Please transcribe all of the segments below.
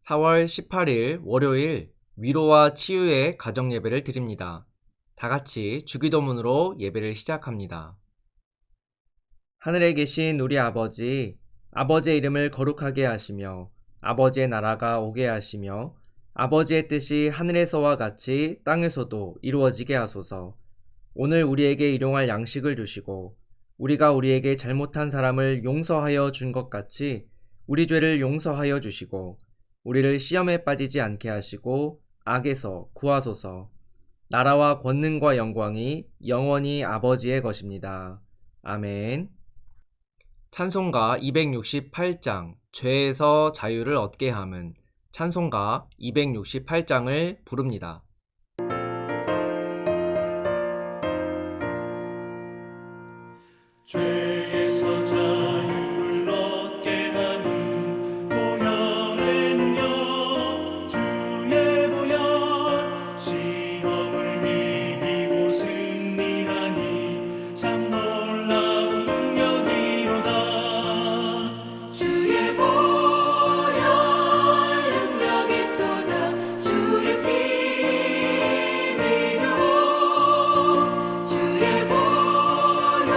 4월 18일 월요일 위로와 치유의 가정 예배를 드립니다. 다 같이 주기도문으로 예배를 시작합니다. 하늘에 계신 우리 아버지, 아버지의 이름을 거룩하게 하시며 아버지의 나라가 오게 하시며 아버지의 뜻이 하늘에서와 같이 땅에서도 이루어지게 하소서. 오늘 우리에게 일용할 양식을 주시고 우리가 우리에게 잘못한 사람을 용서하여 준 것 같이 우리 죄를 용서하여 주시고 우리를 시험에 빠지지 않게 하시고 악에서 구하소서. 나라와 권능과 영광이 영원히 아버지의 것입니다. 아멘. 찬송가 268장 죄에서 자유를 얻게 함은 찬송가 268장을 부릅니다. 죄에서 자유를 얻게 하는 보혈의 능력 주의 보혈 시험을 이기고 승리하니 참 놀라운 능력이로다. 주의 보혈 능력이 또다. 주의 피 믿어 주의 보혈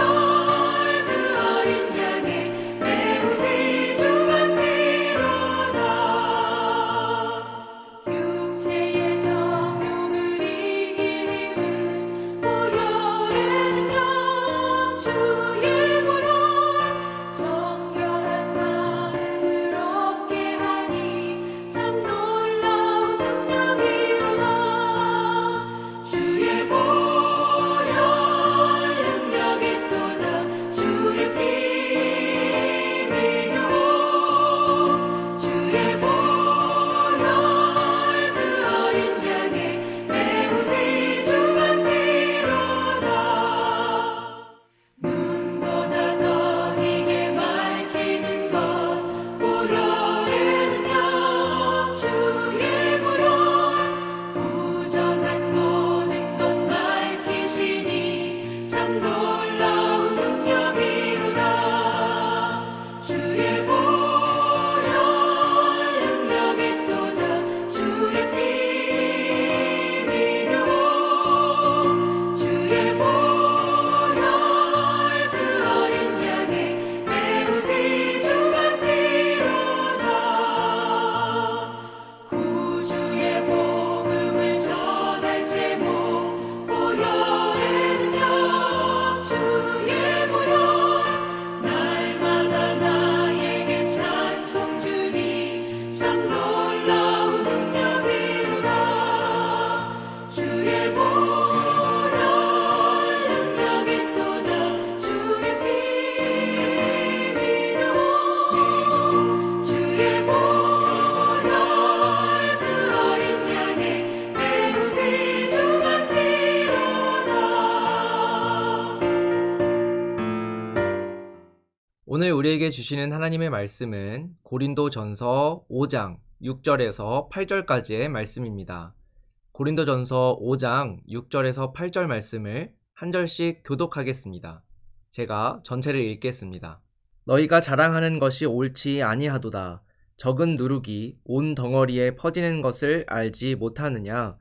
육체의 정욕을 이길 힘은 보혈의 능력 주의 보혈 정결한 마음을 얻게 하니 참 놀라운 능력이로다. 주의 보혈 능력이 또다. 주의 피 믿어 주의 보혈 눈보다 더 희게 밝히는 것 보혈의 능력 주의 보혈 부정한 모든 것 밝히시니 참 놀라운 능력이로다. 주의 보혈 능력이 또다. 주의 피 믿어 주의 보혈 구주의 복음을 전할 제목 보혈의 능력 주의 보혈 날마다 나에게 찬송 주니 참 놀라운 능력이로다. 주의 보혈 능력이 또다. 주의 피 믿어 주의 보혈 오늘 우리에게 주시는 하나님의 말씀은 고린도전서 5장 6절에서 8절까지의 말씀입니다. 고린도전서 5장 6절에서 8절 말씀을 한 절씩 교독하겠습니다. 제가 전체를 읽겠습니다. 너희가 자랑하는 것이 옳지 아니하도다. 적은 누룩이 온 덩어리에 퍼지는 것을 알지 못하느냐?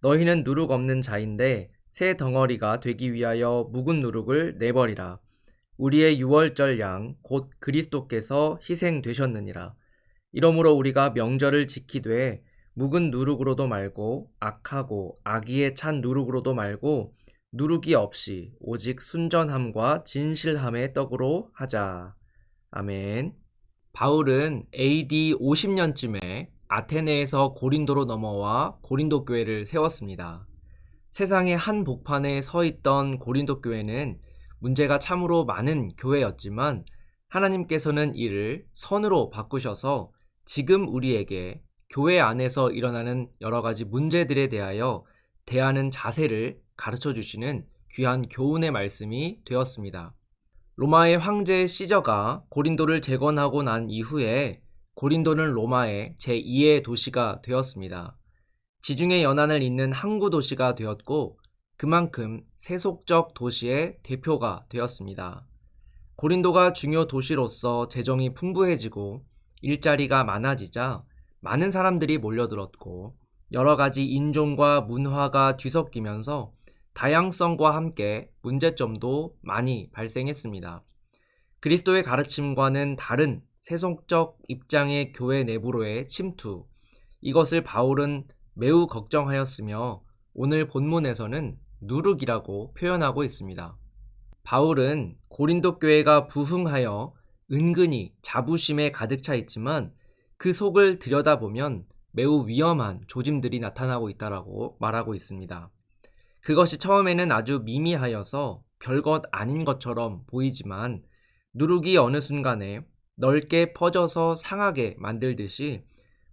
너희는 누룩 없는 자인데 새 덩어리가 되기 위하여 묵은 누룩을 내버리라. 우리의 유월절 양 곧 그리스도께서 희생되셨느니라. 이러므로 우리가 명절을 지키되 묵은 누룩으로도 말고 악하고 악의에 찬 누룩으로도 말고 누룩이 없이 오직 순전함과 진실함의 떡으로 하자. 아멘. 바울은 AD 50년쯤에 아테네에서 고린도로 넘어와 고린도 교회를 세웠습니다. 세상의 한 복판에 서 있던 고린도 교회는 문제가 참으로 많은 교회였지만 하나님께서는 이를 선으로 바꾸셔서 지금 우리에게 교회 안에서 일어나는 여러 가지 문제들에 대하여 대하는 자세를 가르쳐 주시는 귀한 교훈의 말씀이 되었습니다. 로마의 황제 시저가 고린도를 재건하고 난 이후에 고린도는 로마의 제2의 도시가 되었습니다. 지중해 연안을 잇는 항구 도시가 되었고 그만큼 세속적 도시의 대표가 되었습니다. 고린도가 중요 도시로서 재정이 풍부해지고 일자리가 많아지자 많은 사람들이 몰려들었고 여러 가지 인종과 문화가 뒤섞이면서 다양성과 함께 문제점도 많이 발생했습니다. 그리스도의 가르침과는 다른 세속적 입장의 교회 내부로의 침투, 이것을 바울은 매우 걱정하였으며 오늘 본문에서는 누룩이라고 표현하고 있습니다. 바울은 고린도 교회가 부흥하여 은근히 자부심에 가득 차 있지만 그 속을 들여다보면 매우 위험한 조짐들이 나타나고 있다고 말하고 있습니다. 그것이 처음에는 아주 미미하여서 별것 아닌 것처럼 보이지만 누룩이 어느 순간에 넓게 퍼져서 상하게 만들듯이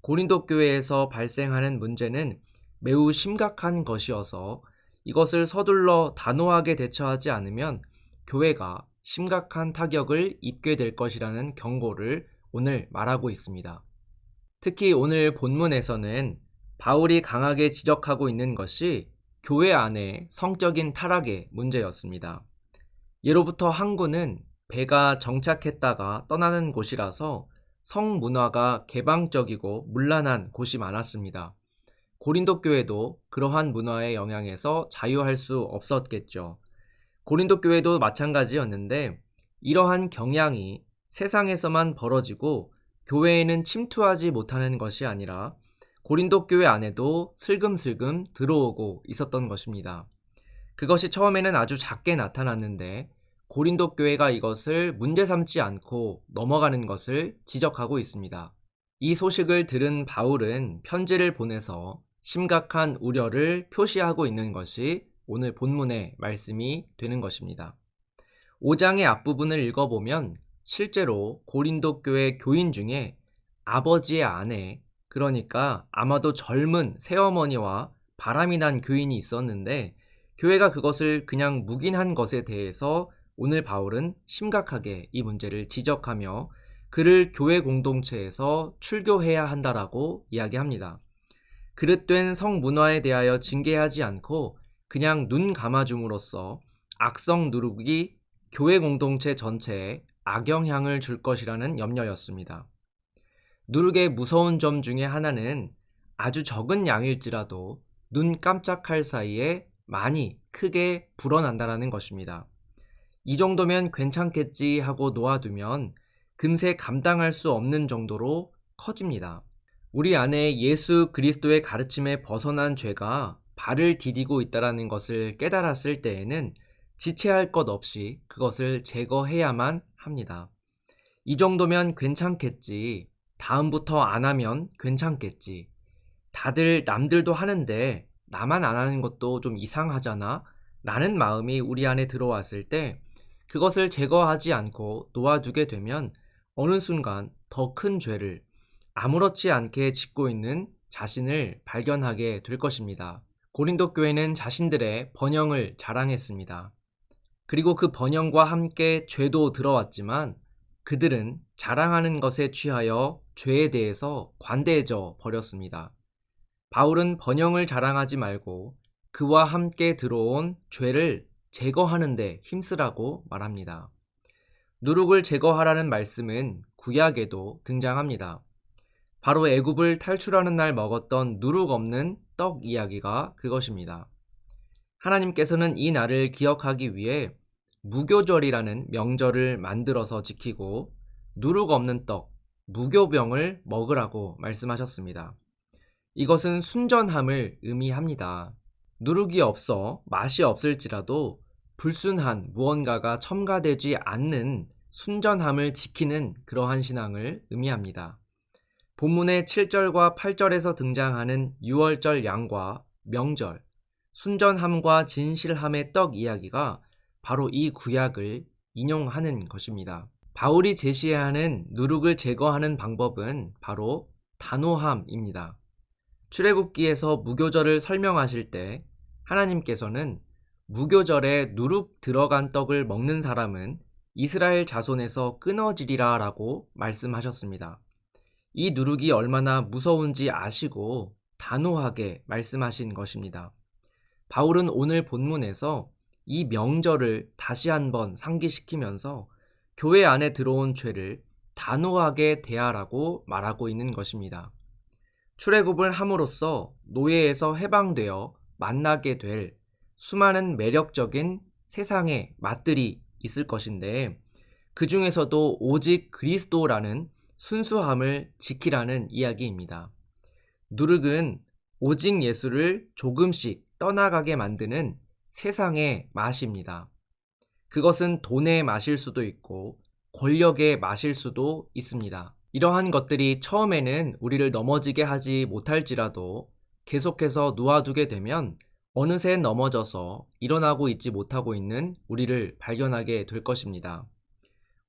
고린도 교회에서 발생하는 문제는 매우 심각한 것이어서 이것을 서둘러 단호하게 대처하지 않으면 교회가 심각한 타격을 입게 될 것이라는 경고를 오늘 말하고 있습니다. 특히 오늘 본문에서는 바울이 강하게 지적하고 있는 것이 교회 안의 성적인 타락의 문제였습니다. 예로부터 항구는 배가 정착했다가 떠나는 곳이라서 성문화가 개방적이고 문란한 곳이 많았습니다. 고린도 교회도 그러한 문화의 영향에서 자유할 수 없었겠죠. 고린도 교회도 마찬가지였는데 이러한 경향이 세상에서만 벌어지고 교회에는 침투하지 못하는 것이 아니라 고린도 교회 안에도 슬금슬금 들어오고 있었던 것입니다. 그것이 처음에는 아주 작게 나타났는데 고린도 교회가 이것을 문제 삼지 않고 넘어가는 것을 지적하고 있습니다. 이 소식을 들은 바울은 편지를 보내서 심각한 우려를 표시하고 있는 것이 오늘 본문의 말씀이 되는 것입니다. 5장의 앞부분을 읽어보면 실제로 고린도 교회 교인 중에 아버지의 아내, 그러니까 아마도 젊은 새어머니와 바람이 난 교인이 있었는데 교회가 그것을 그냥 묵인한 것에 대해서 오늘 바울은 심각하게 이 문제를 지적하며 그를 교회 공동체에서 출교해야 한다라고 이야기합니다. 그릇된 성문화에 대하여 징계하지 않고 그냥 눈 감아줌으로써 악성 누룩이 교회 공동체 전체에 악영향을 줄 것이라는 염려였습니다. 누룩의 무서운 점 중에 하나는 아주 적은 양일지라도 눈 깜짝할 사이에 많이 크게 불어난다는 것입니다. 이 정도면 괜찮겠지 하고 놓아두면 금세 감당할 수 없는 정도로 커집니다. 우리 안에 예수 그리스도의 가르침에 벗어난 죄가 발을 디디고 있다는 것을 깨달았을 때에는 지체할 것 없이 그것을 제거해야만 합니다. 이 정도면 괜찮겠지, 다음부터 안 하면 괜찮겠지, 다들 남들도 하는데 나만 안 하는 것도 좀 이상하잖아 라는 마음이 우리 안에 들어왔을 때 그것을 제거하지 않고 놓아두게 되면 어느 순간 더 큰 죄를 아무렇지 않게 짓고 있는 자신을 발견하게 될 것입니다. 고린도 교회는 자신들의 번영을 자랑했습니다. 그리고 그 번영과 함께 죄도 들어왔지만 그들은 자랑하는 것에 취하여 죄에 대해서 관대해져 버렸습니다. 바울은 번영을 자랑하지 말고 그와 함께 들어온 죄를 제거하는 데 힘쓰라고 말합니다. 누룩을 제거하라는 말씀은 구약에도 등장합니다. 바로 애굽을 탈출하는 날 먹었던 누룩 없는 떡 이야기가 그것입니다. 하나님께서는 이 날을 기억하기 위해 무교절이라는 명절을 만들어서 지키고 누룩 없는 떡, 무교병을 먹으라고 말씀하셨습니다. 이것은 순전함을 의미합니다. 누룩이 없어 맛이 없을지라도 불순한 무언가가 첨가되지 않는 순전함을 지키는 그러한 신앙을 의미합니다. 본문의 7절과 8절에서 등장하는 유월절 양과 명절, 순전함과 진실함의 떡 이야기가 바로 이 구약을 인용하는 것입니다. 바울이 제시하는 누룩을 제거하는 방법은 바로 단호함입니다. 출애굽기에서 무교절을 설명하실 때 하나님께서는 무교절에 누룩 들어간 떡을 먹는 사람은 이스라엘 자손에서 끊어지리라 라고 말씀하셨습니다. 이 누룩이 얼마나 무서운지 아시고 단호하게 말씀하신 것입니다. 바울은 오늘 본문에서 이 명절을 다시 한번 상기시키면서 교회 안에 들어온 죄를 단호하게 대하라고 말하고 있는 것입니다. 출애굽을 함으로써 노예에서 해방되어 만나게 될 수많은 매력적인 세상의 맛들이 있을 것인데, 그 중에서도 오직 그리스도라는 순수함을 지키라는 이야기입니다. 누룩은 오직 예수를 조금씩 떠나가게 만드는 세상의 맛입니다. 그것은 돈의 맛일 수도 있고 권력의 맛일 수도 있습니다. 이러한 것들이 처음에는 우리를 넘어지게 하지 못할지라도 계속해서 놓아두게 되면 어느새 넘어져서 일어나고 있지 못하고 있는 우리를 발견하게 될 것입니다.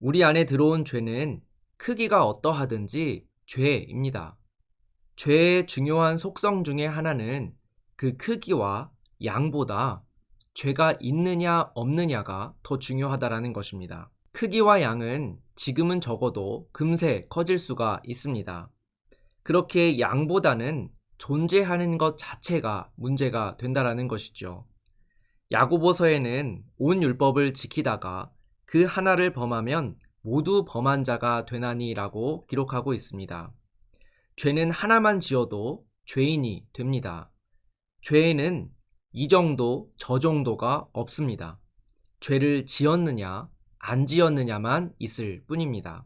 우리 안에 들어온 죄는 크기가 어떠하든지 죄입니다. 죄의 중요한 속성 중에 하나는 그 크기와 양보다 죄가 있느냐 없느냐가 더 중요하다라는 것입니다. 크기와 양은 지금은 적어도 금세 커질 수가 있습니다. 그렇게 양보다는 존재하는 것 자체가 문제가 된다라는 것이죠. 야고보서에는 온 율법을 지키다가 그 하나를 범하면 모두 범한 자가 되나니라고 기록하고 있습니다. 죄는 하나만 지어도 죄인이 됩니다. 죄에는 이 정도 저 정도가 없습니다. 죄를 지었느냐 안 지었느냐만 있을 뿐입니다.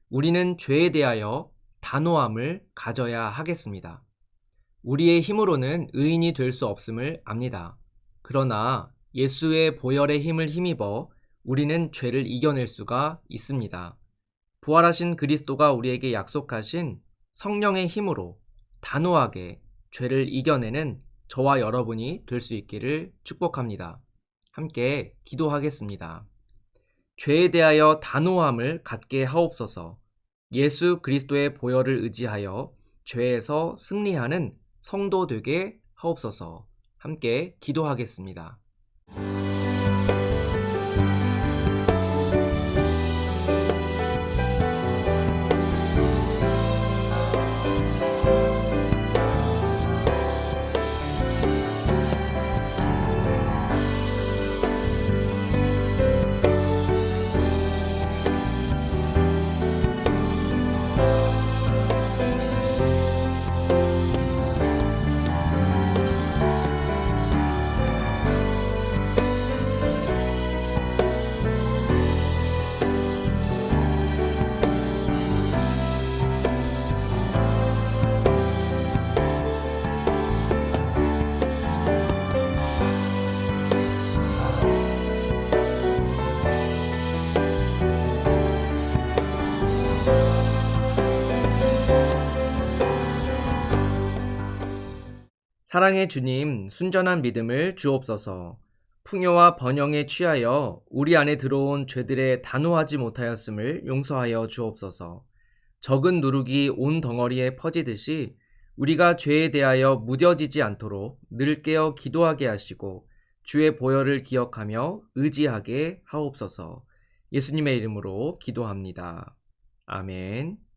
우리는 죄에 대하여 단호함을 가져야 하겠습니다. 우리의 힘으로는 의인이 될 수 없음을 압니다. 그러나 예수의 보혈의 힘을 힘입어 우리는 죄를 이겨낼 수가 있습니다. 부활하신 그리스도가 우리에게 약속하신 성령의 힘으로 단호하게 죄를 이겨내는 저와 여러분이 될 수 있기를 축복합니다. 함께 기도하겠습니다. 죄에 대하여 단호함을 갖게 하옵소서. 예수 그리스도의 보혈을 의지하여 죄에서 승리하는 성도 되게 하옵소서. 함께 기도하겠습니다. 사랑의 주님, 순전한 믿음을 주옵소서. 풍요와 번영에 취하여 우리 안에 들어온 죄들에 단호하지 못하였음을 용서하여 주옵소서. 적은 누룩이 온 덩어리에 퍼지듯이 우리가 죄에 대하여 무뎌지지 않도록 늘 깨어 기도하게 하시고 주의 보혈을 기억하며 의지하게 하옵소서. 예수님의 이름으로 기도합니다. 아멘.